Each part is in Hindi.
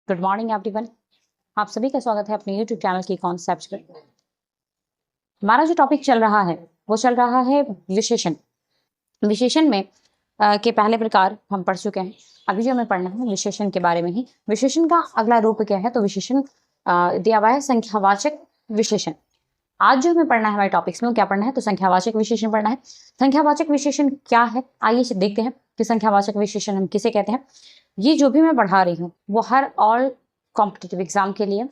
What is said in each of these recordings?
Good morning everyone. आप सभी का स्वागत है अपने यूट्यूब चैनल की कॉन्सेप्ट्स पर। हमारा जो टॉपिक चल रहा है वो चल रहा है विशेषण। विशेषण में के पहले प्रकार हम पढ़ चुके हैं। अभी जो हमें पढ़ना है विशेषण के बारे में ही। विशेषण का अगला रूप क्या है? तो विशेषण दिया हुआ है संख्यावाचक विशेषण। आज जो हमें पढ़ना है हमारे टॉपिक्स में क्या पढ़ना है? तो संख्यावाचक विशेषण पढ़ना है। संख्यावाचक विशेषण क्या है? आइए देखते हैं कि संख्यावाचक विशेषण हम किसे कहते हैं। ये जो भी मैं पढ़ा रही हूँ वो हर ऑल कॉम्पिटिटिव एग्जाम के लिए,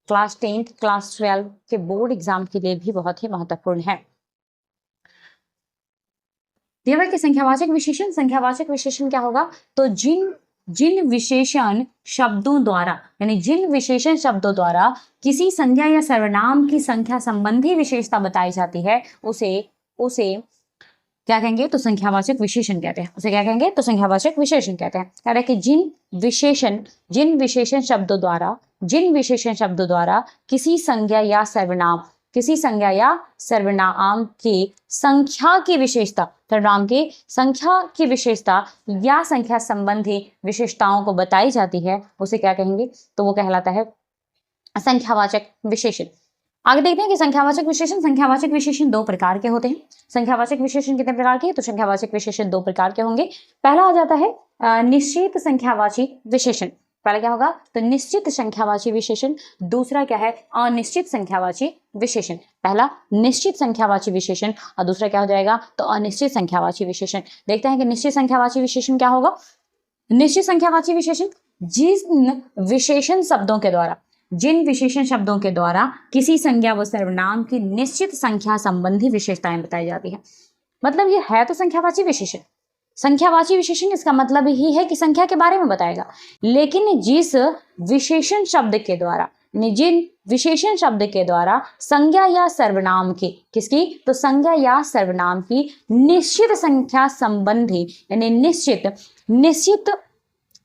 क्लास 10th, क्लास 12 के बोर्ड एग्जाम के लिए भी बहुत ही महत्वपूर्ण है। दिया कि संख्यावाचक विशेषण क्या होगा? तो जिन विशेषण शब्दों द्वारा, यानी जिन विशेषण शब्दों द्वारा किसी संज्ञा या सर्वनाम की संख्या संबंधी विशेषता बताई जाती है उसे क्या कहेंगे? तो संख्यावाचक विशेषण कहते हैं। उसे क्या कहेंगे? तो संख्यावाचक विशेषण कहते हैं। कह रहे कि जिन विशेषण शब्दों द्वारा किसी संज्ञा या सर्वनाम की संख्या की विशेषता, सर्वनाम की संख्या की विशेषता या संख्या संबंधी विशेषताओं को बताई जाती है, उसे क्या कहेंगे? तो वो कहलाता है संख्यावाचक विशेषण। आगे देखते हैं कि संख्यावाचक विशेषण दो प्रकार के होते हैं। संख्यावाचक विशेषण कितने प्रकार के? तो संख्यावाचक विशेषण दो प्रकार के होंगे। पहला आ जाता है निश्चित संख्यावाची विशेषण। पहला क्या होगा? तो निश्चित संख्यावाची विशेषण। दूसरा क्या है? अनिश्चित संख्यावाची विशेषण। पहला निश्चित संख्यावाची विशेषण और दूसरा क्या हो जाएगा? तो अनिश्चित संख्यावाची विशेषण। देखते हैं कि निश्चित संख्यावाची विशेषण क्या होगा। निश्चित संख्यावाची विशेषण जिन विशेषण शब्दों के द्वारा किसी संज्ञा व सर्वनाम की निश्चित संख्या संबंधी विशेषताएं बताई जाती है। मतलब ये है तो संख्यावाची विशेषण। संख्यावाची विशेषण इसका मतलब ही है कि संख्या के बारे में बताएगा, लेकिन जिन विशेषण शब्द के द्वारा संज्ञा या सर्वनाम की, किसकी? तो संज्ञा या सर्वनाम की निश्चित संख्या संबंधी, यानी निश्चित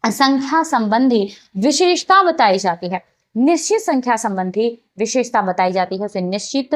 संख्या संबंधी विशेषता बताई जाती है। निश्चित संख्या संबंधी विशेषता बताई जाती है उसे निश्चित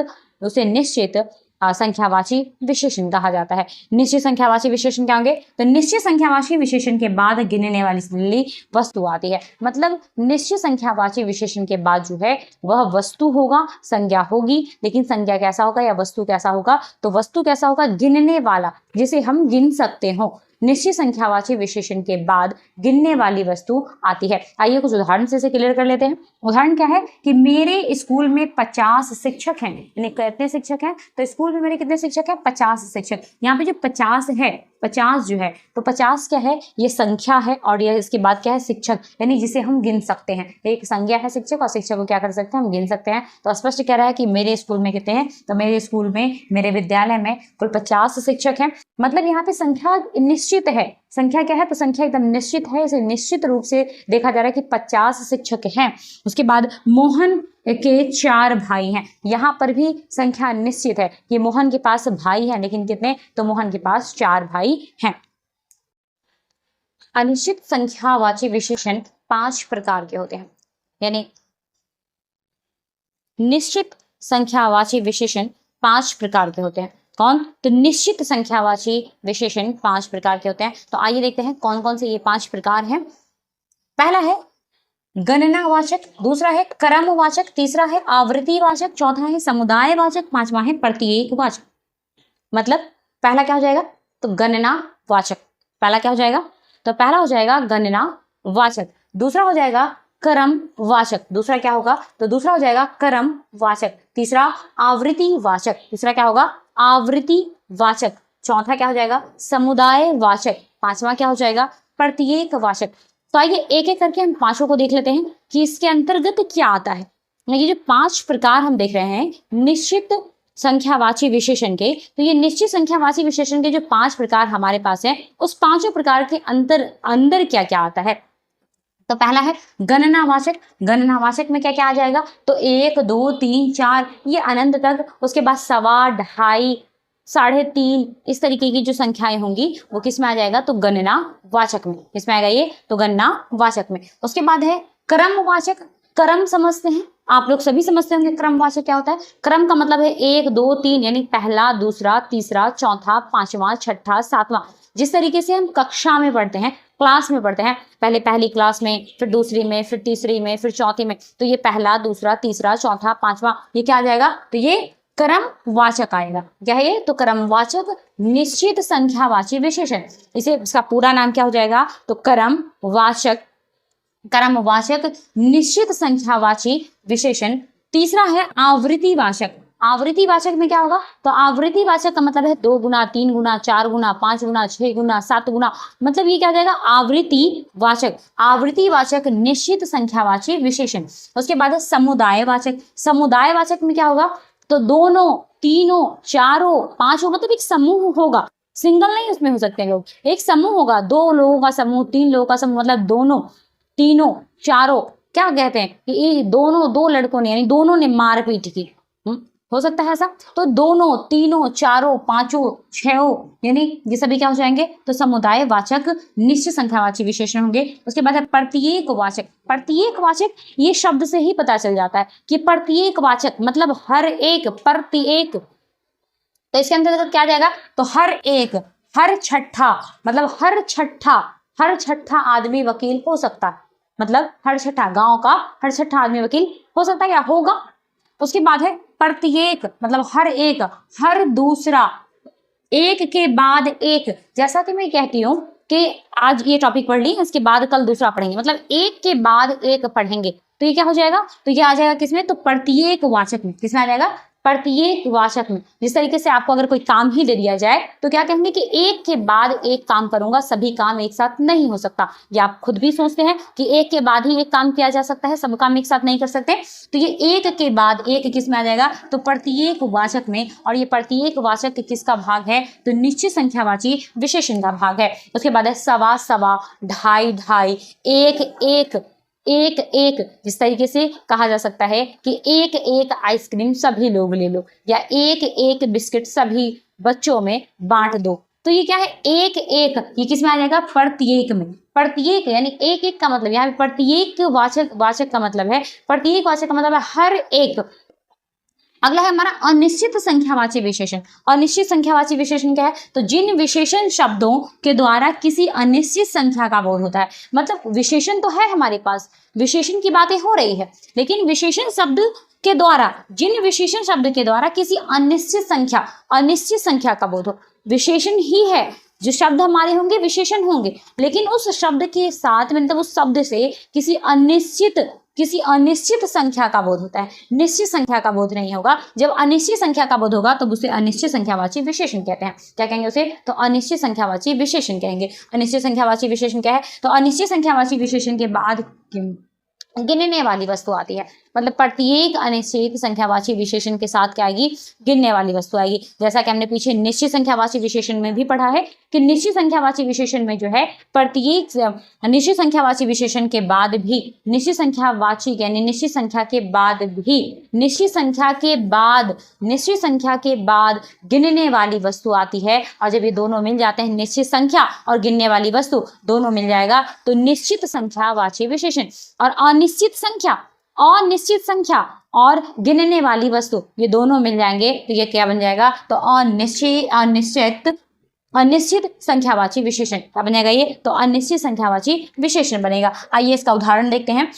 संख्यावाची विशेषण कहा जाता है। निश्चित संख्यावाची विशेषण क्या होंगे? तो निश्चित संख्यावाची विशेषण के बाद गिनने वाली वस्तु आती है। मतलब निश्चित संख्यावाची विशेषण के बाद जो है वह वस्तु होगा, संज्ञा होगी, लेकिन संज्ञा कैसा होगा या वस्तु कैसा होगा? तो वस्तु कैसा होगा? गिनने वाला, जिसे हम गिन सकते हो। निश्चित संख्यावाची विशेषण के बाद गिनने वाली वस्तु आती है। आइए कुछ उदाहरण से क्लियर कर लेते हैं। उदाहरण क्या है कि मेरे स्कूल में 50 शिक्षक हैं। यानी कितने शिक्षक हैं? तो स्कूल में मेरे कितने शिक्षक हैं? 50 शिक्षक। यहाँ पे जो 50 है, 50 जो है, तो 50 क्या है? ये संख्या है और ये इसके बाद क्या है? शिक्षक, यानी जिसे हम गिन सकते हैं। एक संज्ञा है शिक्षक और शिक्षक को क्या कर सकते हैं? हम गिन सकते हैं। तो स्पष्ट कह रहा है कि मेरे स्कूल में कितने हैं? तो मेरे स्कूल में, मेरे विद्यालय में कुल 50 शिक्षक हैं। मतलब यहाँ पे संख्या निश्चित है। संख्या क्या है? तो संख्या एकदम निश्चित है। इसे निश्चित रूप से देखा जा रहा है कि 50 शिक्षक हैं। उसके बाद मोहन के 4 भाई हैं। यहाँ पर भी संख्या निश्चित है कि मोहन के पास भाई हैं, लेकिन कितने? तो मोहन के पास 4 भाई हैं। अनिश्चित संख्यावाची विशेषण 5 प्रकार के होते हैं। यानी निश्चित संख्यावाची विशेषण 5 प्रकार के होते हैं। कौन? तो निश्चित संख्यावाची विशेषण 5 प्रकार के होते हैं। तो आइए देखते हैं कौन कौन से ये 5 प्रकार हैं। पहला है गणनावाचक, दूसरा है क्रमवाचक, तीसरा है आवृत्तिवाचक, चौथा है समुदायवाचक, पांचवा है प्रत्येकवाचक। मतलब पहला क्या हो जाएगा? तो गणनावाचक। पहला क्या हो जाएगा? तो पहला हो जाएगा गणनावाचक। दूसरा हो जाएगा क्रमवाचक। दूसरा क्या होगा? तो दूसरा हो जाएगा क्रमवाचक। तीसरा आवृत्तिवाचक। तीसरा क्या होगा? आवृत्तिवाचक। चौथा क्या हो जाएगा? समुदायवाचक। पांचवा क्या हो जाएगा? प्रत्येकवाचक। तो आइए एक एक करके हम पांचों को देख लेते हैं कि इसके अंतर्गत क्या आता है। ये जो 5 प्रकार हम देख रहे हैं निश्चित संख्यावाची विशेषण के, तो ये निश्चित संख्यावाची विशेषण के जो 5 प्रकार हमारे पास है, उस 5 प्रकार के अंदर क्या क्या आता है। तो पहला है गणनावाचक। गणनावाचक में क्या क्या आ जाएगा? तो 1, 2, 3, 4 ये अनंत तक। उसके बाद 1.25, 2.5, 3.5 इस तरीके की जो संख्याएं होंगी वो किस में आ जाएगा? तो गणनावाचक में। किसमें आएगा ये? तो गणनावाचक में। उसके बाद है क्रमवाचक। क्रम समझते हैं, आप लोग सभी समझते होंगे क्रमवाचक क्या होता है। क्रम का मतलब है 1, 2, 3, यानी पहला, दूसरा, तीसरा, चौथा, पांचवा, छठा, सातवां। जिस तरीके से हम कक्षा में पढ़ते हैं क्लास में पढ़ते हैं, पहले पहली क्लास में, फिर दूसरी में, फिर तीसरी में, फिर चौथी में, तो ये पहला, दूसरा, तीसरा, चौथा, पांचवा, ये क्या आ जाएगा, तो ये क्रमवाचक आएगा। क्या है ये, तो क्रमवाचक निश्चित संख्यावाची विशेषण। इसे, इसका पूरा नाम क्या हो जाएगा, तो क्रमवाचक निश्चित संख्यावाची विशेषण। तीसरा है आवृत्तिवाचक। आवृत्तिवाचक में क्या होगा, तो आवृत्तिवाचक का मतलब है 2 गुना, 3 गुना, 4 गुना, 5 गुना, 6 गुना, 7 गुना, मतलब ये क्या हो जाएगा, आवृत्तिवाचक निश्चित संख्यावाची विशेषण। उसके बाद है समुदायवाचक। समुदायवाचक में क्या होगा, तो दोनों, तीनों, चारों, पांचों, मतलब एक समूह होगा, सिंगल नहीं उसमें हो सकते लोग, एक समूह होगा, 2 लोगों का समूह, 3 लोगों का समूह, मतलब दोनों, तीनों, चारों, क्या कहते हैं कि ये दोनों, 2 लड़कों ने, यानी दोनों ने मारपीट की, हो सकता है ऐसा, तो दोनों, तीनों, चारों, पांचों, छहों, यानी ये सभी क्या हो जाएंगे, तो समुदायवाचक निश्चित संख्यावाची विशेषण होंगे। उसके बाद है प्रत्येकवाचक। प्रत्येकवाचक, ये शब्द से ही पता चल जाता है कि प्रत्येकवाचक मतलब हर एक, प्रत्येक, तो इसके अंतर्गत क्या आ जाएगा, तो हर एक, हर छठा, मतलब हर छठा आदमी वकील हो सकता है, मतलब हर छठा, गांव का हर छठा आदमी वकील हो सकता है या होगा। उसके बाद है प्रत्येक, मतलब हर एक, हर दूसरा, एक के बाद एक, जैसा कि मैं कहती हूँ कि आज ये टॉपिक पढ़ ली, इसके बाद कल दूसरा पढ़ेंगे, मतलब एक के बाद एक पढ़ेंगे, तो ये क्या हो जाएगा, तो ये आ जाएगा किसमें, तो प्रत्येकवाचक में। किसमें आ जाएगा, प्रत्येकवाचक में। जिस तरीके से आपको अगर कोई काम ही दे दिया जाए तो क्या कहेंगे कि एक के बाद एक काम करूंगा, सभी काम एक साथ नहीं हो सकता। या आप खुद भी सोचते हैं कि एक के बाद ही एक काम किया जा सकता है, सब काम एक साथ नहीं कर सकते, तो ये एक के बाद एक किस में आ जाएगा, तो प्रत्येकवाचक में। और ये प्रत्येकवाचक किसका भाग है, तो निश्चित संख्यावाची विशेषण का भाग है। उसके बाद है सवा सवा, ढाई ढाई, एक एक, एक एक, जिस तरीके से कहा जा सकता है कि एक एक आइसक्रीम सभी लोग ले लो, या एक एक बिस्किट सभी बच्चों में बांट दो। तो ये क्या है, एक एक, ये किस में आ जाएगा, प्रत्येक में। प्रत्येक यानी एक एक का मतलब, यहाँ पे प्रत्येक वाचक का मतलब है, प्रत्येक वाचक का मतलब है हर एक। अगला है हमारा अनिश्चित संख्यावाची विशेषण। अनिश्चित संख्यावाची विशेषण क्या है, तो जिन विशेषण शब्दों के द्वारा किसी अनिश्चित संख्या का बोध होता है। मतलब विशेषण तो है हमारे पास, विशेषण की बातें हो रही है, लेकिन विशेषण शब्द के द्वारा, जिन विशेषण शब्द के द्वारा किसी अनिश्चित संख्या का बोध हो, विशेषण ही है, जो शब्द हमारे होंगे विशेषण होंगे, लेकिन उस शब्द के साथ, मतलब उस शब्द से किसी अनिश्चित संख्या का बोध होता है, निश्चित संख्या का बोध नहीं होगा। जब अनिश्चित संख्या का बोध होगा तो उसे अनिश्चित संख्यावाची विशेषण कहते हैं। क्या कहेंगे उसे, तो अनिश्चित संख्यावाची विशेषण कहेंगे। अनिश्चित संख्यावाची विशेषण क्या है, तो अनिश्चित संख्यावाची विशेषण के बाद गिनने वाली वस्तु आती है। मतलब प्रत्येक अनिश्चित संख्यावाची विशेषण के साथ क्या आएगी, गिनने वाली वस्तु आएगी। जैसा कि हमने पीछे निश्चित संख्यावाची विशेषण में भी पढ़ा है कि निश्चित संख्यावाची विशेषण में जो है प्रत्येक निश्चित संख्यावाची विशेषण के बाद भी निश्चित संख्यावाची यानी निश्चित संख्या के बाद गिनने वाली वस्तु आती है। और जब ये दोनों मिल जाते हैं, निश्चित संख्या और गिनने वाली वस्तु दोनों मिल जाएगा, तो निश्चित संख्यावाची विशेषण। और अनिश्चित संख्या और गिनने वाली वस्तु ये दोनों मिल जाएंगे तो ये क्या बन जाएगा, तो अनिश्चित संख्यावाची विशेषण। क्या बन जाएगा ये, तो अनिश्चित संख्यावाची विशेषण बनेगा। आइए इसका उदाहरण देखते हैं।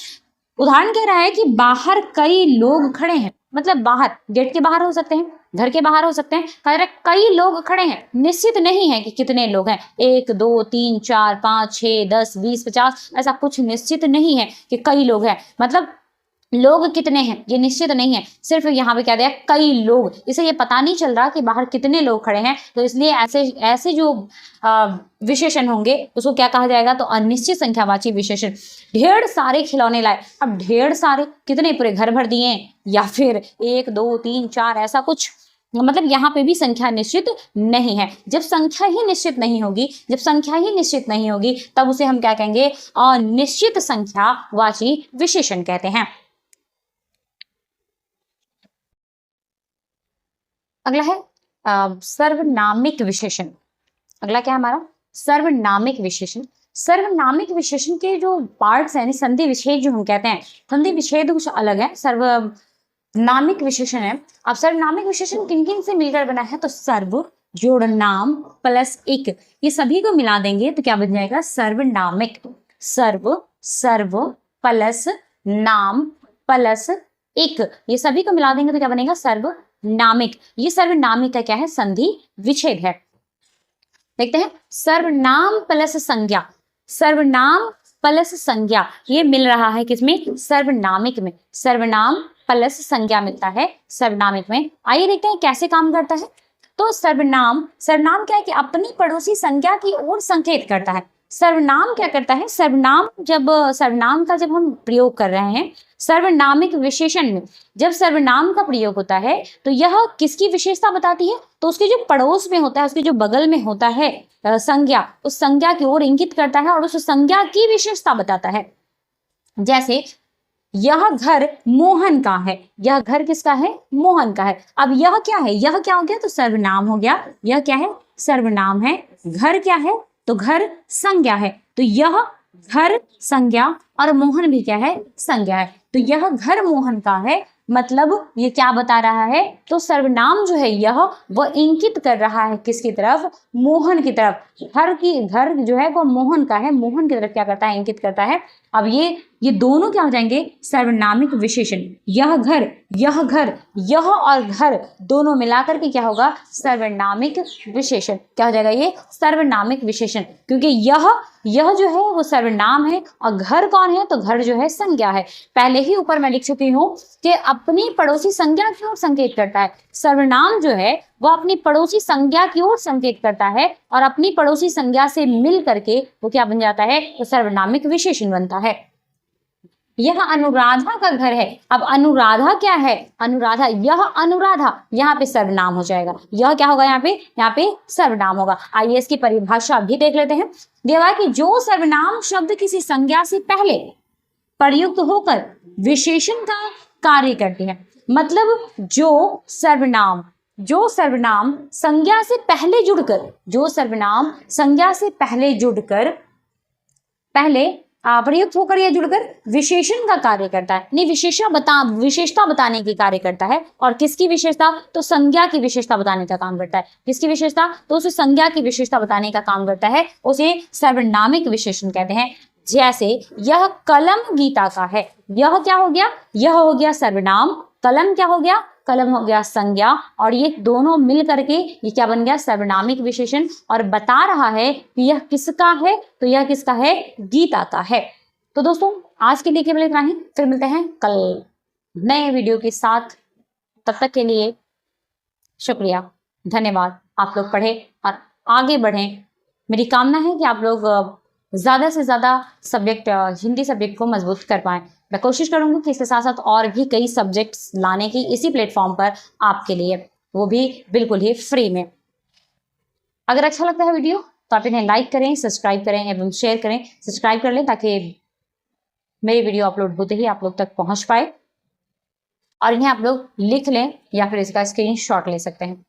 उदाहरण कह रहा है कि बाहर कई लोग खड़े हैं, मतलब बाहर, गेट के बाहर हो सकते हैं, घर के बाहर हो सकते हैं, कह रहे कई लोग खड़े हैं, निश्चित नहीं है कि कितने लोग हैं, 1 2 3 4 5 6 10 20 50, ऐसा कुछ निश्चित नहीं है कि कई लोग हैं। मतलब लोग कितने हैं ये निश्चित नहीं है, सिर्फ यहाँ पे क्या दिया, कई लोग, इसे ये पता नहीं चल रहा कि बाहर कितने लोग खड़े हैं। तो इसलिए ऐसे जो विशेषण होंगे उसको क्या कहा जाएगा, तो अनिश्चित संख्यावाची विशेषण। ढेर सारे खिलौने लाए, अब ढेर सारे कितने, पूरे घर भर दिए, या फिर 1 2 3 4 ऐसा कुछ, मतलब यहाँ पे भी संख्या निश्चित नहीं है। जब संख्या ही निश्चित नहीं होगी तब उसे हम क्या कहेंगे, अनिश्चित संख्यावाची विशेषण कहते हैं। अगला है सर्वनामिक विशेषण। अगला क्या है हमारा, सर्वनामिक विशेषण। सर्वनामिक विशेषण के जो पार्ट्स हैं, संधि विच्छेद जो हम कहते हैं, संधि विच्छेद कुछ अलग है, सर्वनामिक विशेषण है। अब सर्वनामिक विशेषण किन किन से मिलकर बना है, तो सर्व, जोड़ नाम प्लस एक, ये सभी को मिला देंगे तो क्या बन जाएगा? सर्वनामिक। सर्व प्लस नाम प्लस एक, ये सभी को मिला देंगे तो क्या बनेगा? सर्वनामिक। ये सर्वनामिक का क्या है? संधि विच्छेद है। देखते हैं, सर्वनाम प्लस संज्ञा, सर्वनाम प्लस संज्ञा ये मिल रहा है किसमें? सर्वनामिक में। सर्वनाम प्लस संज्ञा मिलता है सर्वनामिक में। आइए देखते हैं कैसे काम करता है। तो सर्वनाम क्या है कि अपनी पड़ोसी संज्ञा की ओर संकेत करता है। सर्वनाम क्या करता है? सर्वनाम का जब हम प्रयोग कर रहे हैं सर्वनामिक विशेषण में, जब सर्वनाम का प्रयोग होता है तो यह किसकी विशेषता बताती है? तो उसके जो पड़ोस में होता है, उसके जो बगल में होता है संज्ञा, उस संज्ञा की ओर इंगित करता है और उस संज्ञा की विशेषता बताता है। जैसे यह घर मोहन का है, यह घर किसका है? मोहन का है। अब यह क्या है? यह क्या हो गया? तो सर्वनाम हो गया। यह क्या है? सर्वनाम है। घर क्या है? तो घर संज्ञा है। तो यह घर संज्ञा और मोहन भी क्या है? संज्ञा है। तो यह घर मोहन का है, मतलब ये क्या बता रहा है? तो सर्वनाम जो है यह वह इंगित कर रहा है किसकी तरफ? मोहन की तरफ। घर जो है वो मोहन का है, मोहन की तरफ क्या करता है? इंगित करता है। अब ये दोनों क्या हो जाएंगे? सर्वनामिक विशेषण। यह घर यह और घर दोनों मिलाकर के क्या होगा? सर्वनामिक विशेषण। क्या हो जाएगा? ये सर्वनामिक विशेषण, क्योंकि यह जो है वो सर्वनाम है और घर कौन है? तो घर जो है संज्ञा है। पहले ही ऊपर मैं लिख चुकी हूँ कि अपनी पड़ोसी संज्ञा की ओर संकेत करता है। सर्वनाम जो है वो अपनी पड़ोसी संज्ञा की ओर संकेत करता है और अपनी पड़ोसी संज्ञा से मिल करके वो क्या बन जाता है? तो सर्वनामिक विशेषण बनता है। यह अनुराधा का घर है। अब अनुराधा क्या है? अनुराधा, यह अनुराधा, यहाँ पे सर्वनाम हो जाएगा। यह क्या होगा? यहाँ पे सर्वनाम होगा। आइए इसकी परिभाषा भी देख लेते हैं। दिया है कि जो सर्वनाम शब्द किसी संज्ञा से पहले प्रयुक्त होकर विशेषण का कार्य करती है, मतलब जो सर्वनाम संज्ञा से पहले जुड़कर, प्रयुक्त होकर या जुड़कर विशेषण का कार्य करता है, नहीं विशेषता बताने की कार्य करता है। और किसकी विशेषता? तो संज्ञा की विशेषता बताने का काम करता है। किसकी विशेषता? तो उस संज्ञा की विशेषता बताने का काम करता है, उसे सर्वनामिक विशेषण कहते हैं। जैसे यह कलम गीता का है, यह क्या हो गया? यह हो गया सर्वनाम। कलम क्या हो गया? कलम हो गया संज्ञा। और ये दोनों मिल करके ये क्या बन गया? सर्वनामिक विशेषण। और बता रहा है कि यह किसका है? तो यह किसका है? गीता का है। तो दोस्तों आज के लिए केवल इतना ही, फिर मिलते हैं कल नए वीडियो के साथ। तब तक के लिए शुक्रिया, धन्यवाद। आप लोग पढ़े और आगे बढ़ें। मेरी कामना है कि आप लोग ज़्यादा से ज़्यादा सब्जेक्ट हिंदी सब्जेक्ट को मजबूत कर पाएँ। मैं कोशिश करूँगी कि इसके साथ साथ और भी कई सब्जेक्ट्स लाने की इसी प्लेटफॉर्म पर आपके लिए, वो भी बिल्कुल ही फ्री में। अगर अच्छा लगता है वीडियो तो आप इन्हें लाइक करें, सब्सक्राइब करें एवं शेयर करें। सब्सक्राइब कर लें ताकि मेरी वीडियो अपलोड होते ही आप लोग तक पहुँच पाए। और इन्हें आप लोग लिख लें या फिर इसका स्क्रीनशॉट ले सकते हैं।